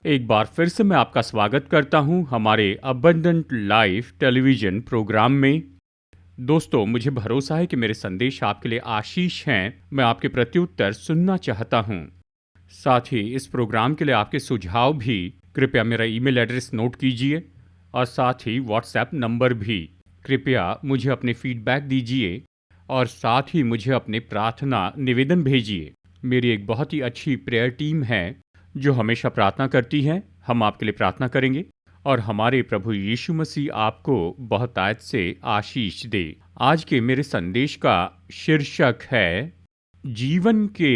एक बार फिर से मैं आपका स्वागत करता हूं हमारे अबंडेंट लाइफ टेलीविजन प्रोग्राम में। दोस्तों, मुझे भरोसा है कि मेरे संदेश आपके लिए आशीष हैं। मैं आपके प्रत्युत्तर सुनना चाहता हूं। साथ ही इस प्रोग्राम के लिए आपके सुझाव भी कृपया मेरा ईमेल एड्रेस नोट कीजिए और साथ ही व्हाट्सएप नंबर भी। कृपया मुझे अपने फीडबैक दीजिए और साथ ही मुझे अपने प्रार्थना निवेदन भेजिए। मेरी एक बहुत ही अच्छी प्रेयर टीम है जो हमेशा प्रार्थना करती है। हम आपके लिए प्रार्थना करेंगे और हमारे प्रभु यीशु मसीह आपको बहुत आयत से आशीष दे। आज के मेरे संदेश का शीर्षक है जीवन के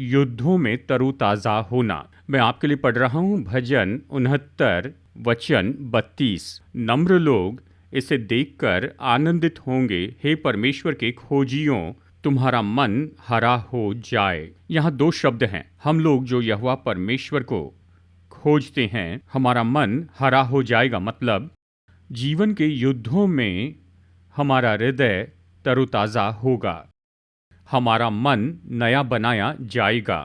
युद्धों में तरोताजा होना। मैं आपके लिए पढ़ रहा हूँ भजन 69 वचन 32। नम्र लोग इसे देखकर आनंदित होंगे, हे परमेश्वर के खोजियों तुम्हारा मन हरा हो जाए। यहाँ दो शब्द हैं। हम लोग जो यहोवा परमेश्वर को खोजते हैं, हमारा मन हरा हो जाएगा, मतलब जीवन के युद्धों में हमारा हृदय तरोताजा होगा, हमारा मन नया बनाया जाएगा।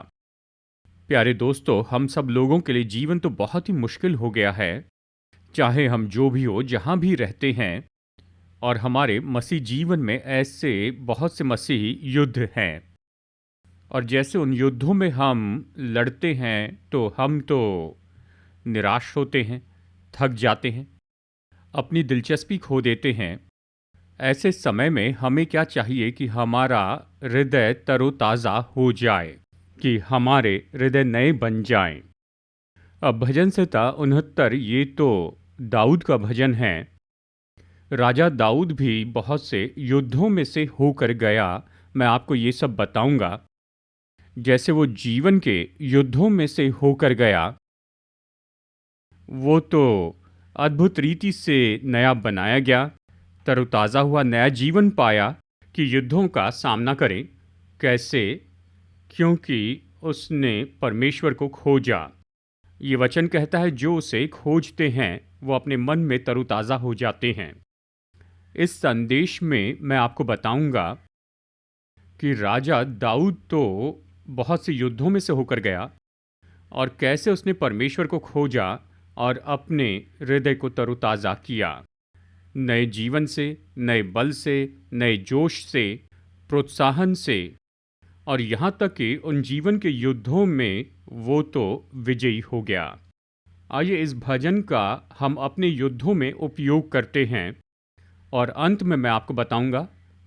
प्यारे दोस्तों, हम सब लोगों के लिए जीवन तो बहुत ही मुश्किल हो गया है, चाहे हम जो भी हो, जहाँ भी रहते हैं। और हमारे मसीह जीवन में ऐसे बहुत से मसीही युद्ध हैं, और जैसे उन युद्धों में हम लड़ते हैं तो हम तो निराश होते हैं, थक जाते हैं, अपनी दिलचस्पी खो देते हैं। ऐसे समय में हमें क्या चाहिए कि हमारा हृदय तरोताज़ा हो जाए, कि हमारे हृदय नए बन जाएं। अब भजन संहिता 69 ये तो दाऊद का भजन है। राजा दाऊद भी बहुत से युद्धों में से होकर गया। मैं आपको ये सब बताऊंगा। जैसे वो जीवन के युद्धों में से होकर गया, वो तो अद्भुत रीति से नया बनाया गया, तरोताज़ा हुआ, नया जीवन पाया कि युद्धों का सामना करे। कैसे? क्योंकि उसने परमेश्वर को खोजा। ये वचन कहता है जो उसे खोजते हैं वो अपने मन में तरोताज़ा हो जाते हैं। इस संदेश में मैं आपको बताऊंगा कि राजा दाऊद तो बहुत से युद्धों में से होकर गया और कैसे उसने परमेश्वर को खोजा और अपने हृदय को तरोताज़ा किया, नए जीवन से, नए बल से, नए जोश से, प्रोत्साहन से, और यहाँ तक कि उन जीवन के युद्धों में वो तो विजयी हो गया। आइए इस भजन का हम अपने युद्धों में उपयोग करते हैं और अंत में मैं आपको बताऊंगा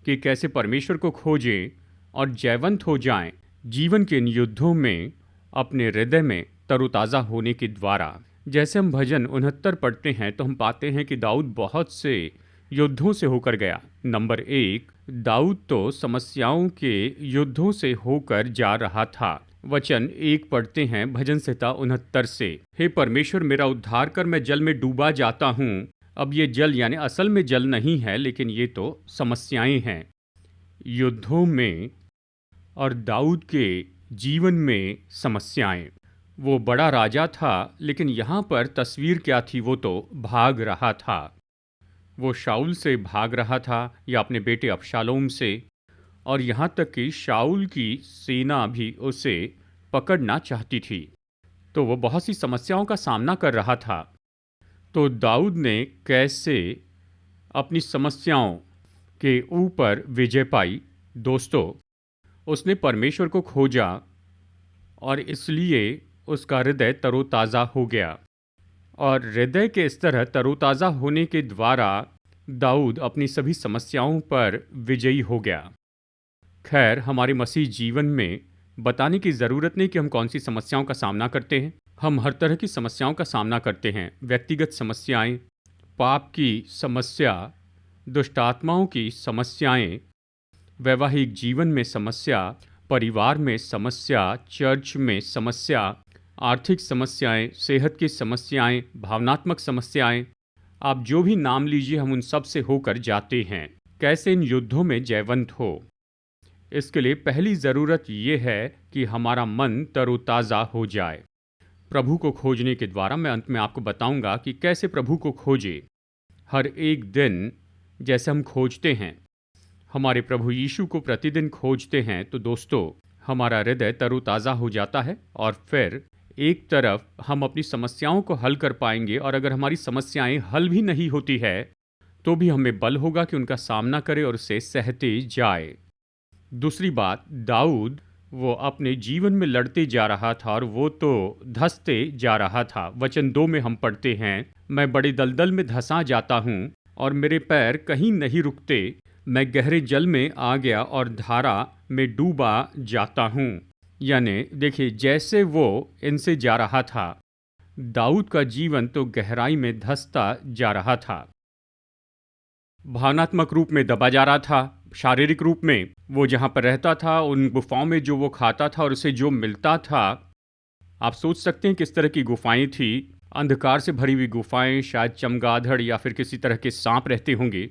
कि कैसे परमेश्वर को खोजें और जयवंत हो जाएं जीवन के इन युद्धों में अपने हृदय में तरोताज़ा होने के द्वारा। जैसे हम भजन 69 पढ़ते हैं तो हम पाते हैं कि दाऊद बहुत से युद्धों से होकर गया। नंबर 1, दाऊद तो समस्याओं के युद्धों से होकर जा रहा था। वचन 1 पढ़ते हैं भजन संहिता 69 से, हे परमेश्वर मेरा उद्धार कर, मैं जल में डूबा जाता हूँ। अब ये जल यानी असल में जल नहीं है, लेकिन ये तो समस्याएं हैं युद्धों में और दाऊद के जीवन में समस्याएं। वो बड़ा राजा था, लेकिन यहाँ पर तस्वीर क्या थी? वो तो भाग रहा था। वो शाऊल से भाग रहा था या अपने बेटे अबशालोम से, और यहाँ तक कि शाऊल की सेना भी उसे पकड़ना चाहती थी। तो वो बहुत सी समस्याओं का सामना कर रहा था। तो दाऊद ने कैसे अपनी समस्याओं के ऊपर विजय पाई? दोस्तों, उसने परमेश्वर को खोजा और इसलिए उसका हृदय तरोताज़ा हो गया, और हृदय के इस तरह तरोताज़ा होने के द्वारा दाऊद अपनी सभी समस्याओं पर विजयी हो गया। खैर, हमारे मसीह जीवन में बताने की ज़रूरत नहीं कि हम कौन सी समस्याओं का सामना करते हैं। हम हर तरह की समस्याओं का सामना करते हैं। व्यक्तिगत समस्याएं, पाप की समस्या, दुष्टात्माओं की समस्याएं, वैवाहिक जीवन में समस्या, परिवार में समस्या, चर्च में समस्या, आर्थिक समस्याएं, सेहत की समस्याएं, भावनात्मक समस्याएं, आप जो भी नाम लीजिए, हम उन सब से होकर जाते हैं। कैसे इन युद्धों में जयवंत हो? इसके लिए पहली ज़रूरत ये है कि हमारा मन तरोताज़ा हो जाए। प्रभु को खोजने के द्वारा मैं अंत में आपको बताऊंगा कि कैसे प्रभु को खोजे। हर एक दिन जैसे हम खोजते हैं, हमारे प्रभु यीशु को प्रतिदिन खोजते हैं, तो दोस्तों हमारा हृदय तरोताज़ा हो जाता है और फिर एक तरफ हम अपनी समस्याओं को हल कर पाएंगे और अगर हमारी समस्याएं हल भी नहीं होती है तो भी हमें बल होगा कि उनका सामना करें और उसे सहते जाए। दूसरी बात, दाऊद वो अपने जीवन में लड़ते जा रहा था और वो तो धंसते जा रहा था। वचन 2 में हम पढ़ते हैं, मैं बड़े दलदल में धंसा जाता हूँ और मेरे पैर कहीं नहीं रुकते। मैं गहरे जल में आ गया और धारा में डूबा जाता हूँ। यानी देखिए, जैसे वो इनसे जा रहा था, दाऊद का जीवन तो गहराई में धंसता जा रहा था। भावनात्मक रूप में दबा जा रहा था। शारीरिक रूप में वो जहाँ पर रहता था, उन गुफाओं में जो वो खाता था और उसे जो मिलता था, आप सोच सकते हैं किस तरह की गुफाएं थी। अंधकार से भरी हुई गुफाएं, शायद चमगादड़ या फिर किसी तरह के सांप रहते होंगे।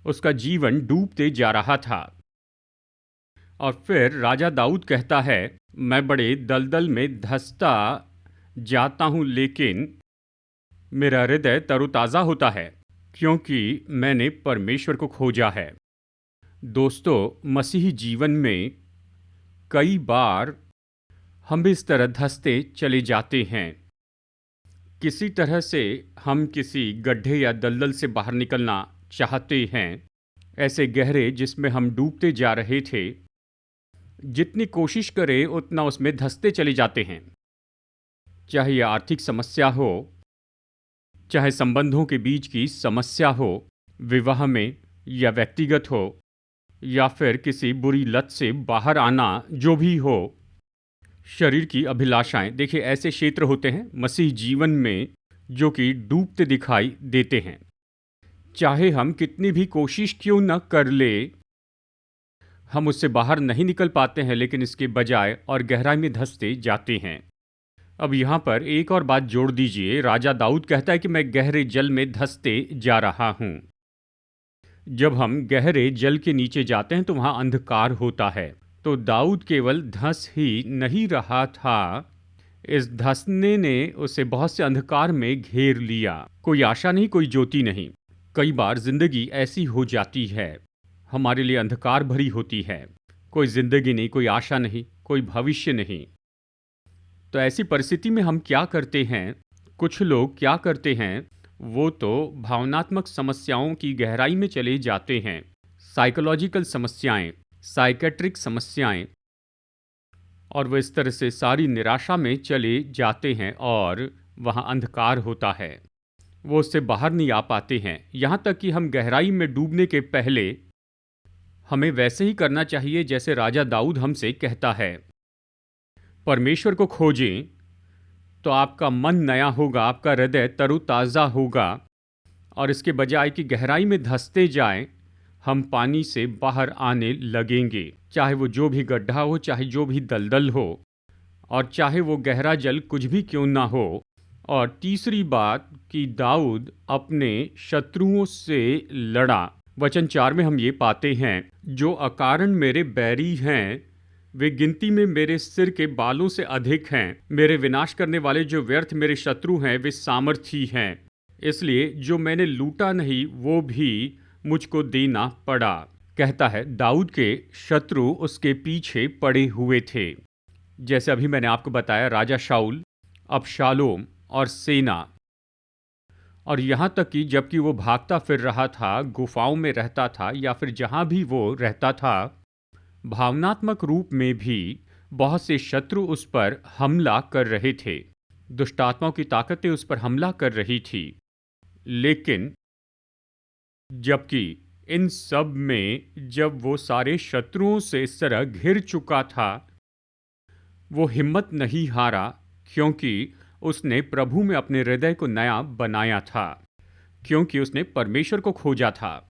उसका जीवन डूबते जा रहा था। और फिर राजा दाऊद कहता है, मैं बड़े दलदल में धंसता जाता हूँ, लेकिन मेरा हृदय तरोताज़ा होता है क्योंकि मैंने परमेश्वर को खोजा है। दोस्तों, मसीही जीवन में कई बार हम इस तरह धंसते चले जाते हैं। किसी तरह से हम किसी गड्ढे या दलदल से बाहर निकलना चाहते हैं, ऐसे गहरे जिसमें हम डूबते जा रहे थे। जितनी कोशिश करें उतना उसमें धंसते चले जाते हैं। चाहे यह आर्थिक समस्या हो, चाहे संबंधों के बीच की समस्या हो, विवाह में या व्यक्तिगत हो, या फिर किसी बुरी लत से बाहर आना, जो भी हो, शरीर की अभिलाषाएं। देखिए, ऐसे क्षेत्र होते हैं मसीह जीवन में जो कि डूबते दिखाई देते हैं। चाहे हम कितनी भी कोशिश क्यों न कर ले, हम उससे बाहर नहीं निकल पाते हैं, लेकिन इसके बजाय और गहराई में धंसते जाते हैं। अब यहाँ पर एक और बात जोड़ दीजिए। राजा दाऊद कहता है कि मैं गहरे जल में धंसते जा रहा हूँ। जब हम गहरे जल के नीचे जाते हैं तो वहाँ अंधकार होता है। तो दाऊद केवल धंस ही नहीं रहा था, इस धंसने ने उसे बहुत से अंधकार में घेर लिया। कोई आशा नहीं, कोई ज्योति नहीं। कई बार जिंदगी ऐसी हो जाती है, हमारे लिए अंधकार भरी होती है। कोई जिंदगी नहीं, कोई आशा नहीं, कोई भविष्य नहीं। तो ऐसी परिस्थिति में हम क्या करते हैं? कुछ लोग क्या करते हैं, वो तो भावनात्मक समस्याओं की गहराई में चले जाते हैं। साइकोलॉजिकल समस्याएं, साइकेट्रिक समस्याएं, और वो इस तरह से सारी निराशा में चले जाते हैं और वहाँ अंधकार होता है। वो उससे बाहर नहीं आ पाते हैं। यहाँ तक कि हम गहराई में डूबने के पहले हमें वैसे ही करना चाहिए जैसे राजा दाऊद हमसे कहता है। परमेश्वर को खोजें तो आपका मन नया होगा, आपका हृदय तरोताज़ा होगा, और इसके बजाय कि गहराई में धंसते जाएं, हम पानी से बाहर आने लगेंगे। चाहे वो जो भी गड्ढा हो, चाहे जो भी दलदल हो, और चाहे वो गहरा जल कुछ भी क्यों ना हो। और तीसरी बात कि दाऊद अपने शत्रुओं से लड़ा। वचन 4 में हम ये पाते हैं, जो अकारण मेरे बैरी हैं वे गिनती में मेरे सिर के बालों से अधिक हैं। मेरे विनाश करने वाले जो व्यर्थ मेरे शत्रु हैं वे सामर्थी हैं। इसलिए जो मैंने लूटा नहीं वो भी मुझको देना पड़ा। कहता है, दाऊद के शत्रु उसके पीछे पड़े हुए थे। जैसे अभी मैंने आपको बताया, राजा शाऊल, अबशालोम और सेना। और यहाँ तक कि जबकि वो भागता फिर रहा था, गुफाओं में रहता था, या फिर जहाँ भी वो रहता था, भावनात्मक रूप में भी बहुत से शत्रु उस पर हमला कर रहे थे। दुष्टात्माओं की ताकतें उस पर हमला कर रही थी। लेकिन जबकि इन सब में जब वो सारे शत्रुओं से इस तरह घिर चुका था, वो हिम्मत नहीं हारा, क्योंकि उसने प्रभु में अपने हृदय को नया बनाया था, क्योंकि उसने परमेश्वर को खोजा था।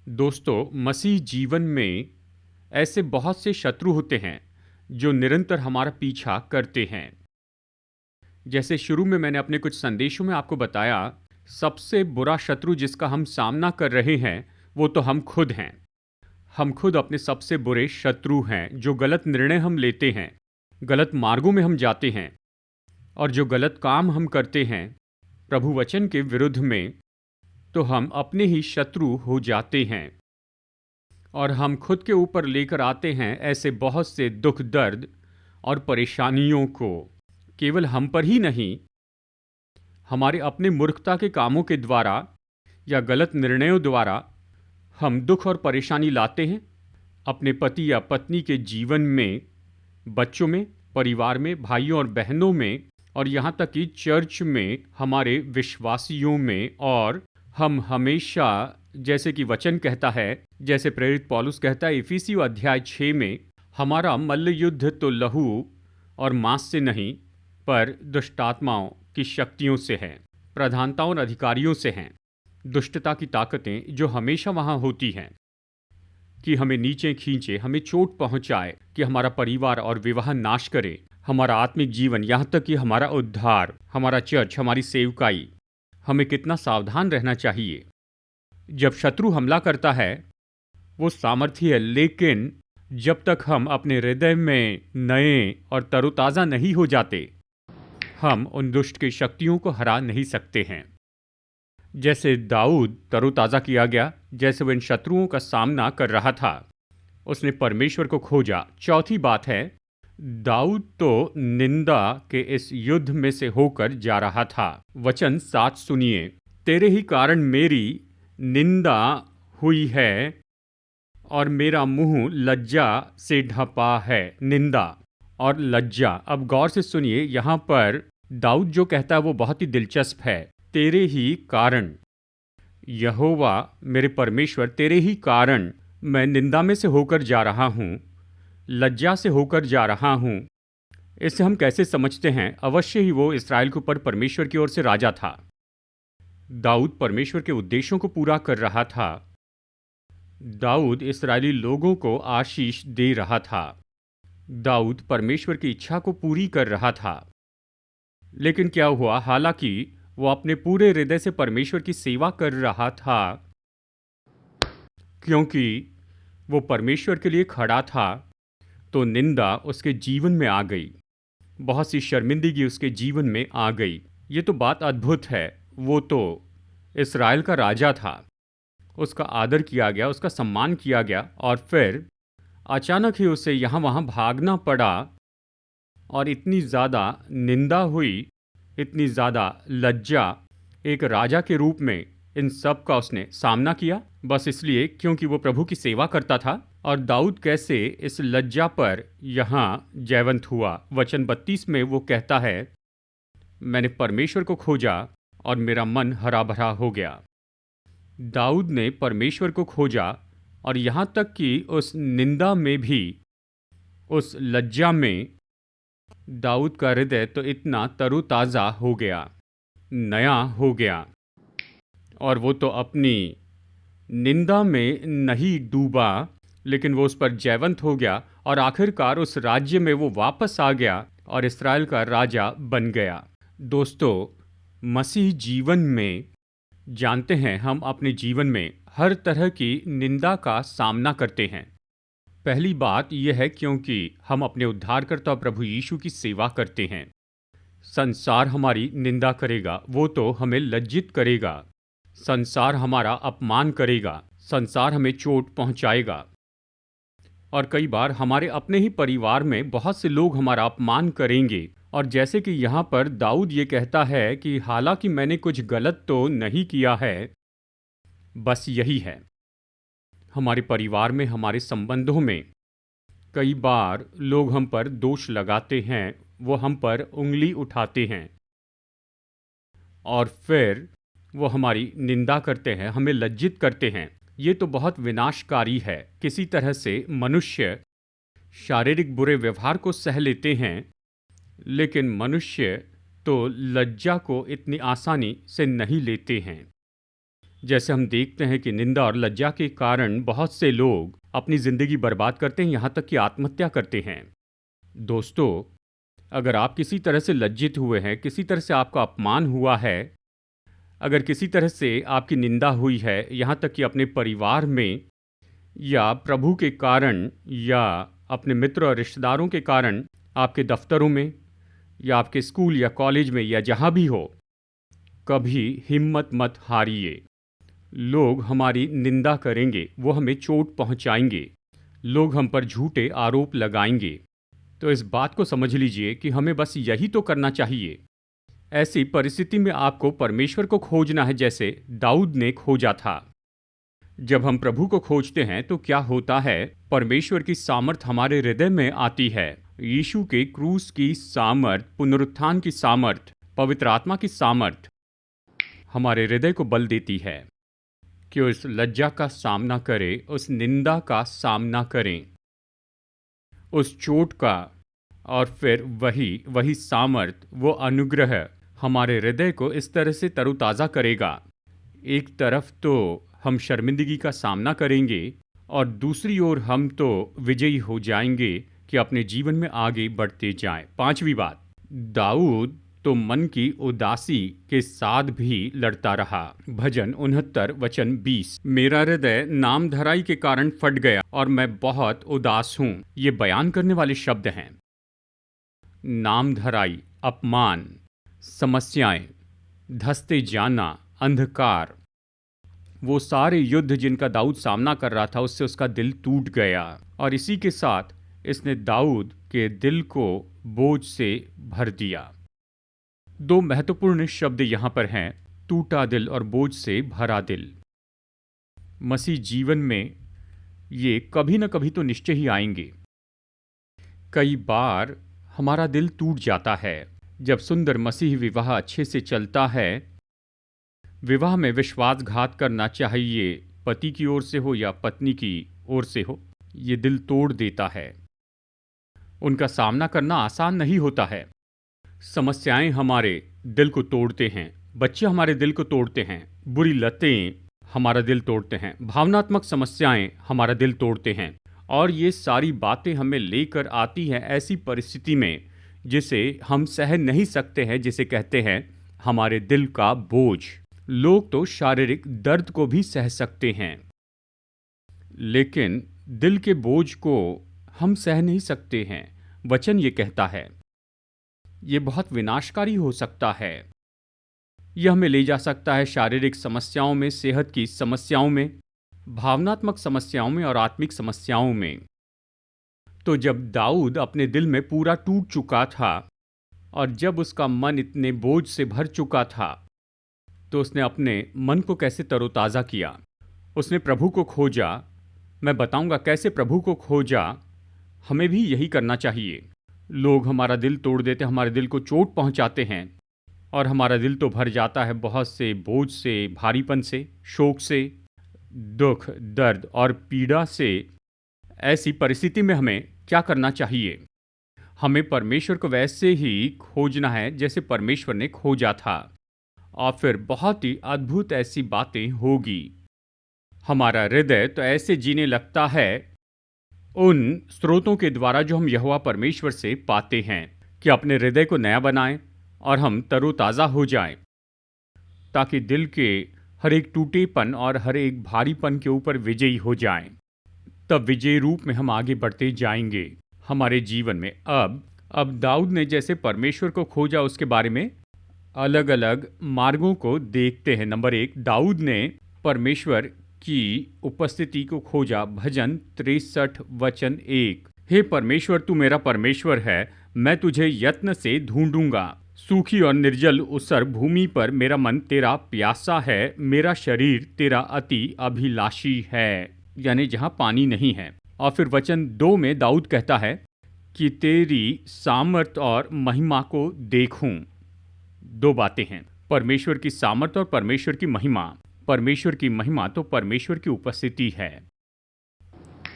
दोस्तों, मसीह जीवन में ऐसे बहुत से शत्रु होते हैं जो निरंतर हमारा पीछा करते हैं। जैसे शुरू में मैंने अपने कुछ संदेशों में आपको बताया, सबसे बुरा शत्रु जिसका हम सामना कर रहे हैं वो तो हम खुद हैं। हम खुद अपने सबसे बुरे शत्रु हैं। जो गलत निर्णय हम लेते हैं, गलत मार्गों में हम जाते हैं, और जो गलत काम हम करते हैं प्रभु वचन के विरुद्ध में, तो हम अपने ही शत्रु हो जाते हैं। और हम खुद के ऊपर लेकर आते हैं ऐसे बहुत से दुख, दर्द और परेशानियों को। केवल हम पर ही नहीं, हमारे अपने मूर्खता के कामों के द्वारा या गलत निर्णयों द्वारा हम दुख और परेशानी लाते हैं अपने पति या पत्नी के जीवन में, बच्चों में, परिवार में, भाइयों और बहनों में, और यहाँ तक कि चर्च में हमारे विश्वासियों में। और हम हमेशा, जैसे कि वचन कहता है, जैसे प्रेरित पौलुस कहता है इफिसियों अध्याय 6 में, हमारा मल्ल युद्ध तो लहू और मांस से नहीं पर दुष्टात्माओं की शक्तियों से है, प्रधानताओं और अधिकारियों से हैं। दुष्टता की ताकतें जो हमेशा वहाँ होती हैं कि हमें नीचे खींचे, हमें चोट पहुंचाए, कि हमारा परिवार और विवाह नाश करे, हमारा आत्मिक जीवन, यहाँ तक कि हमारा उद्धार, हमारा चर्च, हमारी सेवकाई। हमें कितना सावधान रहना चाहिए। जब शत्रु हमला करता है वो सामर्थ्य है, लेकिन जब तक हम अपने हृदय में नए और तरोताज़ा नहीं हो जाते, हम उन दुष्ट की शक्तियों को हरा नहीं सकते हैं। जैसे दाऊद तरोताज़ा किया गया, जैसे वो इन शत्रुओं का सामना कर रहा था, उसने परमेश्वर को खोजा। चौथी बात है, दाऊद तो निंदा के इस युद्ध में से होकर जा रहा था। वचन 7 सुनिए, तेरे ही कारण मेरी निंदा हुई है और मेरा मुंह लज्जा से ढपा है। निंदा और लज्जा। अब गौर से सुनिए, यहाँ पर दाऊद जो कहता है वो बहुत ही दिलचस्प है। तेरे ही कारण, यहोवा मेरे परमेश्वर, तेरे ही कारण मैं निंदा में से होकर जा रहा हूँ, लज्जा से होकर जा रहा हूँ। इसे हम कैसे समझते हैं? अवश्य ही वो इस्राएल के ऊपर परमेश्वर की ओर से राजा था। दाऊद परमेश्वर के उद्देश्यों को पूरा कर रहा था। दाऊद इस्राएली लोगों को आशीष दे रहा था। दाऊद परमेश्वर की इच्छा को पूरी कर रहा था। लेकिन क्या हुआ? हालांकि वो अपने पूरे हृदय से परमेश्वर की सेवा कर रहा था, क्योंकि वो परमेश्वर के लिए खड़ा था, तो निंदा उसके जीवन में आ गई। बहुत सी शर्मिंदगी उसके जीवन में आ गई। ये तो बात अद्भुत है। वो तो इस्राएल का राजा था, उसका आदर किया गया, उसका सम्मान किया गया, और फिर अचानक ही उसे यहाँ वहाँ भागना पड़ा और इतनी ज़्यादा निंदा हुई, इतनी ज़्यादा लज्जा। एक राजा के रूप में इन सब का उसने सामना किया, बस इसलिए क्योंकि वो प्रभु की सेवा करता था। और दाऊद कैसे इस लज्जा पर यहाँ जयवंत हुआ? वचन 32 में वो कहता है, मैंने परमेश्वर को खोजा और मेरा मन हरा भरा हो गया। दाऊद ने परमेश्वर को खोजा, और यहाँ तक कि उस निंदा में भी, उस लज्जा में, दाऊद का हृदय तो इतना तरोताज़ा हो गया, नया हो गया, और वो तो अपनी निंदा में नहीं डूबा, लेकिन वो उस पर जयवंत हो गया, और आखिरकार उस राज्य में वो वापस आ गया और इस्राएल का राजा बन गया। दोस्तों, मसीह जीवन में, जानते हैं, हम अपने जीवन में हर तरह की निंदा का सामना करते हैं। पहली बात यह है क्योंकि हम अपने उद्धारकर्ता प्रभु यीशु की सेवा करते हैं। संसार हमारी निंदा करेगा, वो तो हमें लज्जित करेगा। संसार हमारा अपमान करेगा, संसार हमें चोट पहुंचाएगा। और कई बार हमारे अपने ही परिवार में बहुत से लोग हमारा अपमान करेंगे। और जैसे कि यहाँ पर दाऊद ये कहता है कि हालांकि मैंने कुछ गलत तो नहीं किया है, बस यही है, हमारे परिवार में, हमारे संबंधों में कई बार लोग हम पर दोष लगाते हैं, वो हम पर उंगली उठाते हैं, और फिर वो हमारी निंदा करते हैं, हमें लज्जित करते हैं। ये तो बहुत विनाशकारी है। किसी तरह से मनुष्य शारीरिक बुरे व्यवहार को सह लेते हैं, लेकिन मनुष्य तो लज्जा को इतनी आसानी से नहीं लेते हैं। जैसे हम देखते हैं कि निंदा और लज्जा के कारण बहुत से लोग अपनी ज़िंदगी बर्बाद करते हैं, यहाँ तक कि आत्महत्या करते हैं। दोस्तों, अगर आप किसी तरह से लज्जित हुए हैं, किसी तरह से आपका अपमान हुआ है, अगर किसी तरह से आपकी निंदा हुई है, यहाँ तक कि अपने परिवार में, या प्रभु के कारण, या अपने मित्र और रिश्तेदारों के कारण, आपके दफ्तरों में, या आपके स्कूल या कॉलेज में, या जहाँ भी हो, कभी हिम्मत मत हारिए। लोग हमारी निंदा करेंगे, वो हमें चोट पहुँचाएंगे, लोग हम पर झूठे आरोप लगाएंगे, तो इस बात को समझ लीजिए कि हमें बस यही तो करना चाहिए। ऐसी परिस्थिति में आपको परमेश्वर को खोजना है, जैसे दाऊद ने खोजा था। जब हम प्रभु को खोजते हैं तो क्या होता है, परमेश्वर की सामर्थ हमारे हृदय में आती है। यीशु के क्रूस की सामर्थ, पुनरुत्थान की सामर्थ, पवित्र आत्मा की सामर्थ हमारे हृदय को बल देती है कि उस लज्जा का सामना करें, उस निंदा का सामना करें, उस चोट का, और फिर वही सामर्थ, वो अनुग्रह हमारे हृदय को इस तरह से तरोताज़ा करेगा। एक तरफ तो हम शर्मिंदगी का सामना करेंगे और दूसरी ओर हम तो विजयी हो जाएंगे कि अपने जीवन में आगे बढ़ते जाएं। पांचवी बात, दाऊद तो मन की उदासी के साथ भी लड़ता रहा। भजन 69 वचन 20, मेरा हृदय नामधराई के कारण फट गया और मैं बहुत उदास हूं। ये बयान करने वाले शब्द हैं। नामधराई, अपमान, समस्याएं, धंसते जाना, अंधकार, वो सारे युद्ध जिनका दाऊद सामना कर रहा था, उससे उसका दिल टूट गया और इसी के साथ इसने दाऊद के दिल को बोझ से भर दिया। दो महत्वपूर्ण शब्द यहां पर हैं, टूटा दिल और बोझ से भरा दिल। मसीह जीवन में ये कभी न कभी तो निश्चय ही आएंगे। कई बार हमारा दिल टूट जाता है जब सुंदर मसीह विवाह अच्छे से चलता है। विवाह में विश्वासघात करना, चाहिए पति की ओर से हो या पत्नी की ओर से हो, ये दिल तोड़ देता है। उनका सामना करना आसान नहीं होता है। समस्याएं हमारे दिल को तोड़ते हैं, बच्चे हमारे दिल को तोड़ते हैं, बुरी लतें हमारा दिल तोड़ते हैं, भावनात्मक समस्याएं हमारा दिल तोड़ते हैं, और ये सारी बातें हमें लेकर आती हैं ऐसी परिस्थिति में जिसे हम सह नहीं सकते हैं, जिसे कहते हैं हमारे दिल का बोझ। लोग तो शारीरिक दर्द को भी सह सकते हैं, लेकिन दिल के बोझ को हम सह नहीं सकते हैं। वचन ये कहता है ये बहुत विनाशकारी हो सकता है। यह हमें ले जा सकता है शारीरिक समस्याओं में, सेहत की समस्याओं में, भावनात्मक समस्याओं में और आत्मिक समस्याओं में। तो जब दाऊद अपने दिल में पूरा टूट चुका था और जब उसका मन इतने बोझ से भर चुका था, तो उसने अपने मन को कैसे तरोताज़ा किया। उसने प्रभु को खोजा। मैं बताऊंगा कैसे प्रभु को खोजा। हमें भी यही करना चाहिए। लोग हमारा दिल तोड़ देते, हमारे दिल को चोट पहुंचाते हैं और हमारा दिल तो भर जाता है बहुत से बोझ से, भारीपन से, शोक से, दुख, दर्द और पीड़ा से। ऐसी परिस्थिति में हमें क्या करना चाहिए? हमें परमेश्वर को वैसे ही खोजना है जैसे परमेश्वर ने खोजा था, और फिर बहुत ही अद्भुत ऐसी बातें होगी। हमारा हृदय तो ऐसे जीने लगता है उन स्रोतों के द्वारा जो हम यहोवा परमेश्वर से पाते हैं, कि अपने हृदय को नया बनाएं और हम तरोताज़ा हो जाएं, ताकि दिल के हर एक टूटेपन और हर एक भारीपन के ऊपर विजयी हो जाएं। तब विजयी रूप में हम आगे बढ़ते जाएंगे हमारे जीवन में। अब दाऊद ने जैसे परमेश्वर को खोजा, उसके बारे में अलग अलग मार्गों को देखते हैं। नंबर 1, दाऊद ने परमेश्वर की उपस्थिति को खोजा। भजन 63 वचन 1, हे परमेश्वर, तू मेरा परमेश्वर है, मैं तुझे यत्न से ढूंढूंगा। सूखी और निर्जल ऊसर भूमि पर मेरा मन तेरा प्यासा है, मेरा शरीर तेरा अति अभिलाषी है, यानी जहाँ पानी नहीं है। और फिर वचन 2 में दाऊद कहता है कि तेरी सामर्थ और महिमा को देखूं। दो बातें हैं, परमेश्वर की सामर्थ और परमेश्वर की महिमा। परमेश्वर की महिमा तो परमेश्वर की उपस्थिति है।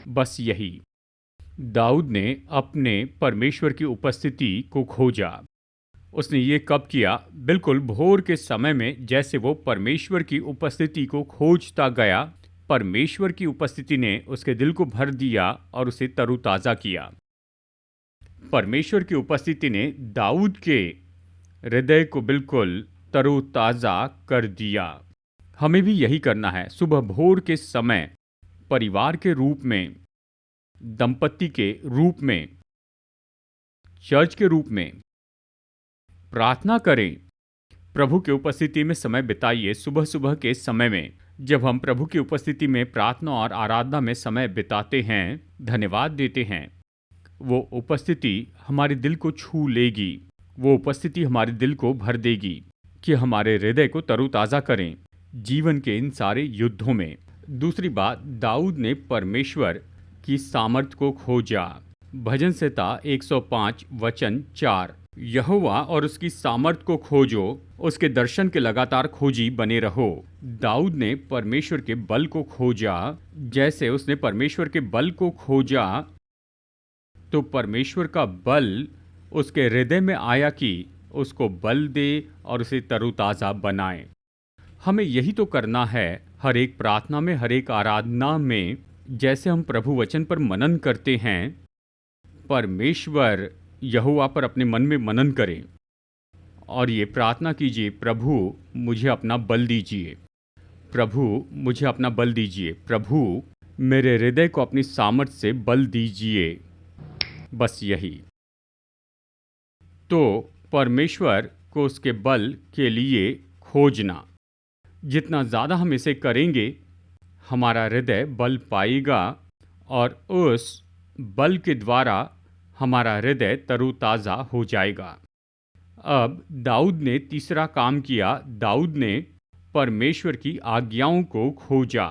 बस यही दाऊद ने अपने परमेश्वर की उपस्थिति को खोजा। उसने ये कब किया? बिल्कुल भोर के समय में। जैसे वो परमेश्वर की उपस्थिति को खोजता गया, परमेश्वर की उपस्थिति ने उसके दिल को भर दिया और उसे तरोताज़ा किया। परमेश्वर की उपस्थिति ने दाऊद के हृदय को बिल्कुल तरोताज़ा कर दिया। हमें भी यही करना है। सुबह भोर के समय परिवार के रूप में, दंपति के रूप में, चर्च के रूप में प्रार्थना करें। प्रभु की उपस्थिति में समय बिताइए। सुबह सुबह के समय में जब हम प्रभु की उपस्थिति में प्रार्थना और आराधना में समय बिताते हैं, धन्यवाद देते हैं, वो उपस्थिति हमारे दिल को छू लेगी, वो उपस्थिति हमारे दिल को भर देगी कि हमारे हृदय को तरोताज़ा करें जीवन के इन सारे युद्धों में। दूसरी बात, दाऊद ने परमेश्वर की सामर्थ को खोजा। भजन संहिता 105 वचन 4, यहोवा और उसकी सामर्थ को खोजो, उसके दर्शन के लगातार खोजी बने रहो। दाऊद ने परमेश्वर के बल को खोजा। जैसे उसने परमेश्वर के बल को खोजा तो परमेश्वर का बल उसके हृदय में आया कि उसको बल दे और उसे तरोताज़ा बनाए। हमें यही तो करना है हर एक प्रार्थना में, हर एक आराधना में। जैसे हम प्रभु वचन पर मनन करते हैं, परमेश्वर यहोवा पर अपने मन में मनन करें और ये प्रार्थना कीजिए, प्रभु मुझे अपना बल दीजिए, प्रभु मुझे अपना बल दीजिए, प्रभु मेरे हृदय को अपनी सामर्थ से बल दीजिए। बस यही। तो परमेश्वर को उसके बल के लिए खोजना, जितना ज़्यादा हम इसे करेंगे हमारा हृदय बल पाएगा और उस बल के द्वारा हमारा हृदय तरोताज़ा हो जाएगा। अब दाऊद ने तीसरा काम किया। दाऊद ने परमेश्वर की आज्ञाओं को खोजा।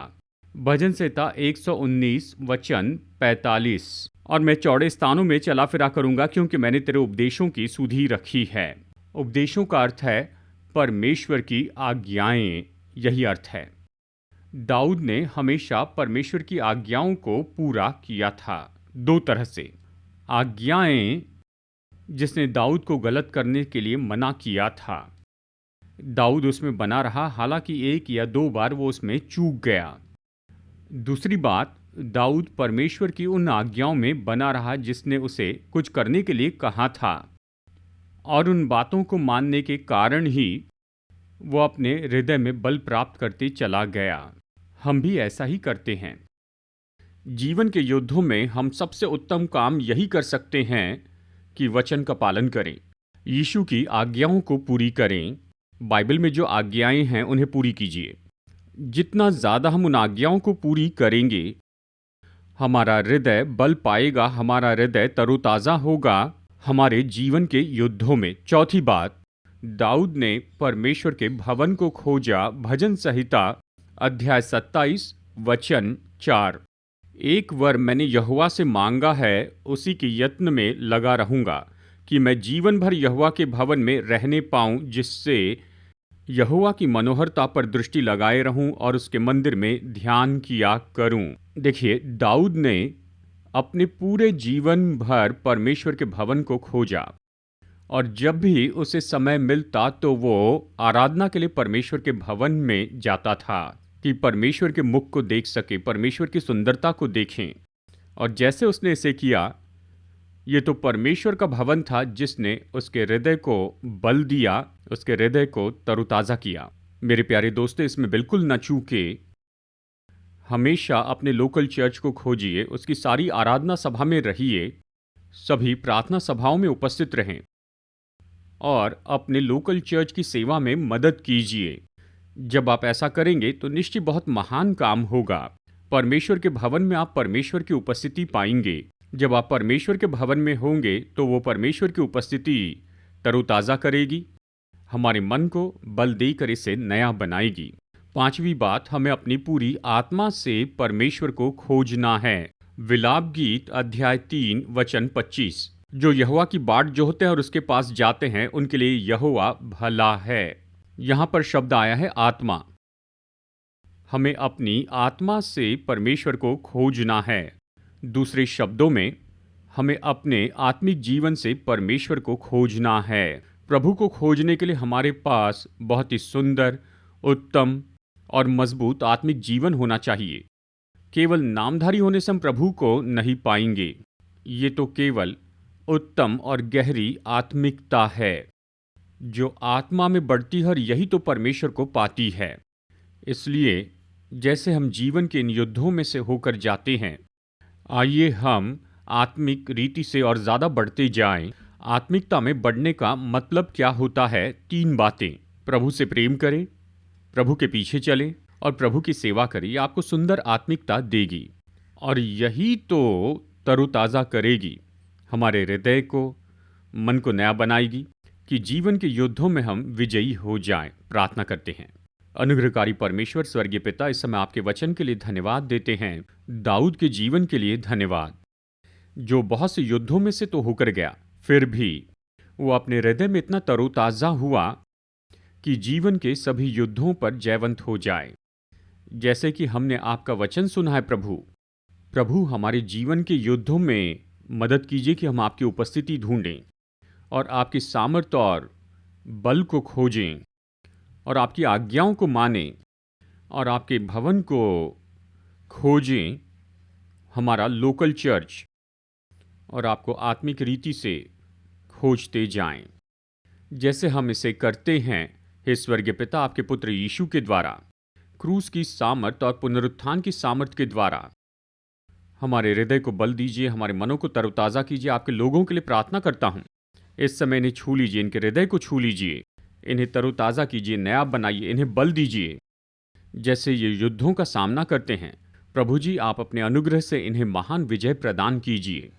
भजन संहिता 119 वचन 45, और मैं चौड़े स्थानों में चला फिरा करूंगा क्योंकि मैंने तेरे उपदेशों की सुधि रखी है। उपदेशों का अर्थ है परमेश्वर की आज्ञाएं, यही अर्थ है। दाऊद ने हमेशा परमेश्वर की आज्ञाओं को पूरा किया था दो तरह से। आज्ञाएं जिसने दाऊद को गलत करने के लिए मना किया था, दाऊद उसमें बना रहा, हालांकि एक या दो बार वो उसमें चूक गया। दूसरी बात, दाऊद परमेश्वर की उन आज्ञाओं में बना रहा जिसने उसे कुछ करने के लिए कहा था, और उन बातों को मानने के कारण ही वो अपने हृदय में बल प्राप्त करते चला गया। हम भी ऐसा ही करते हैं। जीवन के युद्धों में हम सबसे उत्तम काम यही कर सकते हैं कि वचन का पालन करें, यीशु की आज्ञाओं को पूरी करें। बाइबल में जो आज्ञाएं हैं उन्हें पूरी कीजिए। जितना ज़्यादा हम उन आज्ञाओं को पूरी करेंगे हमारा हृदय बल पाएगा, हमारा हृदय तरोताज़ा होगा हमारे जीवन के युद्धों में। चौथी बात, दाऊद ने परमेश्वर के भवन को खोजा। भजन संहिता अध्याय 27 वचन 4, एक वर मैंने यहोवा से मांगा है, उसी के यत्न में लगा रहूंगा कि मैं जीवन भर यहोवा के भवन में रहने पाऊं, जिससे यहोवा की मनोहरता पर दृष्टि लगाए रहूं और उसके मंदिर में ध्यान किया करूं। देखिए, दाऊद ने अपने पूरे जीवन भर परमेश्वर के भवन को खोजा, और जब भी उसे समय मिलता तो वो आराधना के लिए परमेश्वर के भवन में जाता था कि परमेश्वर के मुख को देख सके, परमेश्वर की सुंदरता को देखें। और जैसे उसने इसे किया, ये तो परमेश्वर का भवन था जिसने उसके हृदय को बल दिया, उसके हृदय को तरोताज़ा किया। मेरे प्यारे दोस्तों, इसमें बिल्कुल न चूके। हमेशा अपने लोकल चर्च को खोजिए, उसकी सारी आराधना सभा में रहिए, सभी प्रार्थना सभाओं में उपस्थित रहें और अपने लोकल चर्च की सेवा में मदद कीजिए। जब आप ऐसा करेंगे तो निश्चय बहुत महान काम होगा। परमेश्वर के भवन में आप परमेश्वर की उपस्थिति पाएंगे। जब आप परमेश्वर के भवन में होंगे तो वो परमेश्वर की उपस्थिति तरोताज़ा करेगी, हमारे मन को बल देकर इसे नया बनाएगी। पांचवी बात, हमें अपनी पूरी आत्मा से परमेश्वर को खोजना है। विलाप गीत अध्याय 3 वचन 25, जो यहोवा की बाट जोहते हैं और उसके पास जाते हैं, उनके लिए यहोवा भला है। यहां पर शब्द आया है आत्मा। हमें अपनी आत्मा से परमेश्वर को खोजना है। दूसरे शब्दों में, हमें अपने आत्मिक जीवन से परमेश्वर को खोजना है। प्रभु को खोजने के लिए हमारे पास बहुत ही सुंदर, उत्तम और मजबूत आत्मिक जीवन होना चाहिए। केवल नामधारी होने से हम प्रभु को नहीं पाएंगे। ये तो केवल उत्तम और गहरी आत्मिकता है जो आत्मा में बढ़ती है, और यही तो परमेश्वर को पाती है। इसलिए जैसे हम जीवन के इन युद्धों में से होकर जाते हैं, आइए हम आत्मिक रीति से और ज़्यादा बढ़ते जाएं। आत्मिकता में बढ़ने का मतलब क्या होता है? 3 बातें। प्रभु से प्रेम करें, प्रभु के पीछे चलें और प्रभु की सेवा करें। ये आपको सुंदर आत्मिकता देगी और यही तो तरोताज़ा करेगी। हमारे हृदय को, मन को नया बनाएगी कि जीवन के युद्धों में हम विजयी हो जाएं। प्रार्थना करते हैं। अनुग्रहकारी परमेश्वर स्वर्गीय पिता, इस समय आपके वचन के लिए धन्यवाद देते हैं। दाऊद के जीवन के लिए धन्यवाद, जो बहुत से युद्धों में से तो होकर गया, फिर भी वो अपने हृदय में इतना तरोताज़ा हुआ कि जीवन के सभी युद्धों पर जयवंत हो जाए। जैसे कि हमने आपका वचन सुना है प्रभु हमारे जीवन के युद्धों में मदद कीजिए कि हम आपकी उपस्थिति ढूंढें और आपकी सामर्थ्य और बल को खोजें और आपकी आज्ञाओं को मानें और आपके भवन को खोजें, हमारा लोकल चर्च, और आपको आत्मिक रीति से खोजते जाएं। जैसे हम इसे करते हैं, हे स्वर्गीय पिता, आपके पुत्र यीशु के द्वारा, क्रूस की सामर्थ और पुनरुत्थान की सामर्थ के द्वारा हमारे हृदय को बल दीजिए, हमारे मनों को तरोताज़ा कीजिए। आपके लोगों के लिए प्रार्थना करता हूँ, इस समय इन्हें छू लीजिए, इनके हृदय को छू लीजिए, इन्हें तरोताज़ा कीजिए, नया बनाइए, इन्हें बल दीजिए। जैसे ये युद्धों का सामना करते हैं, प्रभु जी आप अपने अनुग्रह से इन्हें महान विजय प्रदान कीजिए।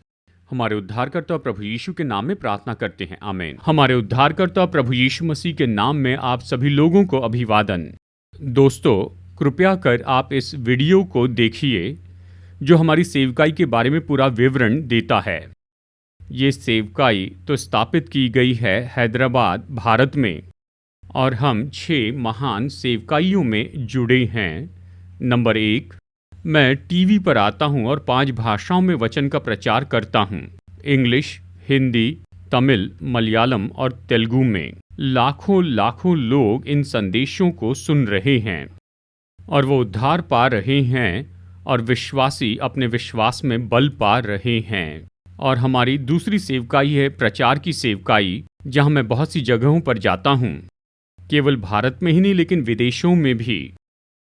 हमारे उद्धारकर्ता प्रभु यीशु के नाम में प्रार्थना करते हैं, आमीन। हमारे उद्धारकर्ता प्रभु यीशु मसीह के नाम में आप सभी लोगों को अभिवादन। दोस्तों, कृपया कर आप इस वीडियो को देखिए जो हमारी सेवकाई के बारे में पूरा विवरण देता है। ये सेवकाई तो स्थापित की गई है हैदराबाद, भारत में, और हम 6 महान सेवकाइयों में जुड़े हैं। नंबर 1, मैं टीवी पर आता हूं और 5 भाषाओं में वचन का प्रचार करता हूं, इंग्लिश, हिंदी, तमिल, मलयालम और तेलुगु में। लाखों लोग इन संदेशों को सुन रहे हैं और वो उद्धार पा रहे हैं और विश्वासी अपने विश्वास में बल पा रहे हैं। और हमारी दूसरी सेवकाई है प्रचार की सेवकाई, जहां मैं बहुत सी जगहों पर जाता हूं, केवल भारत में ही नहीं लेकिन विदेशों में भी।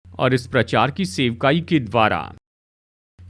और इस प्रचार की सेवकाई के द्वारा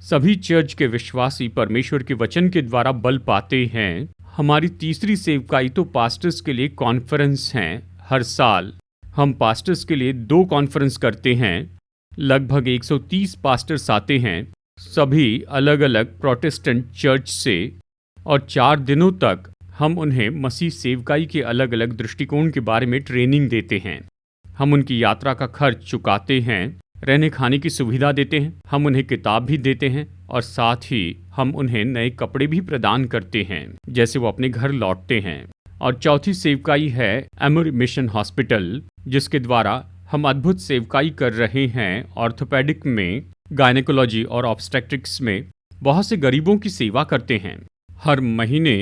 सभी चर्च के विश्वासी परमेश्वर के वचन के द्वारा बल पाते हैं। हमारी तीसरी सेवकाई तो पास्टर्स के लिए कॉन्फ्रेंस हैं। हर साल हम पास्टर्स के लिए 2 कॉन्फ्रेंस करते हैं। लगभग 130 पास्टर्स आते हैं, सभी अलग अलग प्रोटेस्टेंट चर्च से, और 4 दिनों तक हम उन्हें मसीह सेवकाई के अलग अलग दृष्टिकोण के बारे में ट्रेनिंग देते हैं। हम उनकी यात्रा का खर्च चुकाते हैं, रहने खाने की सुविधा देते हैं, हम उन्हें किताब भी देते हैं और साथ ही हम उन्हें नए कपड़े भी प्रदान करते हैं जैसे वो अपने घर लौटते हैं। और चौथी सेवकाई है एमोरी मिशन हॉस्पिटल, जिसके द्वारा हम अद्भुत सेवकाई कर रहे हैं। ऑर्थोपेडिक में, गायनेकोलॉजी और ऑब्स्टेट्रिक्स में बहुत से गरीबों की सेवा करते हैं। हर महीने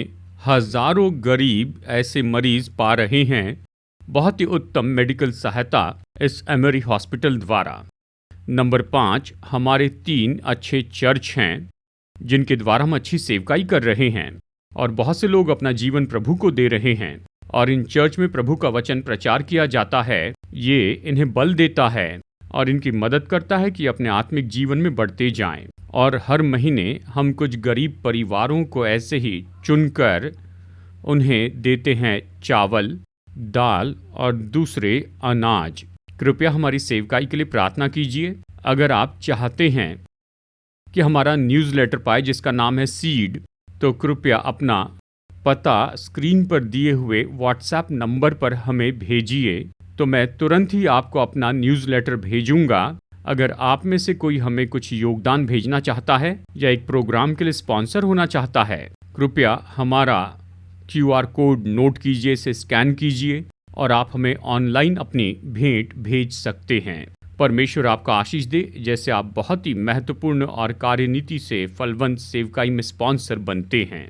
हजारों गरीब ऐसे मरीज पा रहे हैं बहुत ही उत्तम मेडिकल सहायता इस एमोरी हॉस्पिटल द्वारा। नंबर 5, हमारे 3 अच्छे चर्च हैं जिनके द्वारा हम अच्छी सेवकाई कर रहे हैं और बहुत से लोग अपना जीवन प्रभु को दे रहे हैं। और इन चर्च में प्रभु का वचन प्रचार किया जाता है। ये इन्हें बल देता है और इनकी मदद करता है कि अपने आत्मिक जीवन में बढ़ते जाएं। और हर महीने हम कुछ गरीब परिवारों को ऐसे ही चुनकर उन्हें देते हैं चावल, दाल और दूसरे अनाज। कृपया हमारी सेवकाई के लिए प्रार्थना कीजिए। अगर आप चाहते हैं कि हमारा न्यूज़लेटर पाए जिसका नाम है सीड, तो कृपया अपना पता स्क्रीन पर दिए हुए व्हाट्सएप नंबर पर हमें भेजिए, तो मैं तुरंत ही आपको अपना न्यूज़लेटर भेजूंगा। अगर आप में से कोई हमें कुछ योगदान भेजना चाहता है या एक प्रोग्राम के लिए स्पॉन्सर होना चाहता है, कृपया हमारा QR कोड नोट कीजिए, इसे स्कैन कीजिए और आप हमें ऑनलाइन अपनी भेंट भेज सकते हैं। परमेश्वर आपका आशीष दे, जैसे आप बहुत ही महत्वपूर्ण और कार्यनीति से फलवंत सेवकाई में स्पॉन्सर बनते हैं।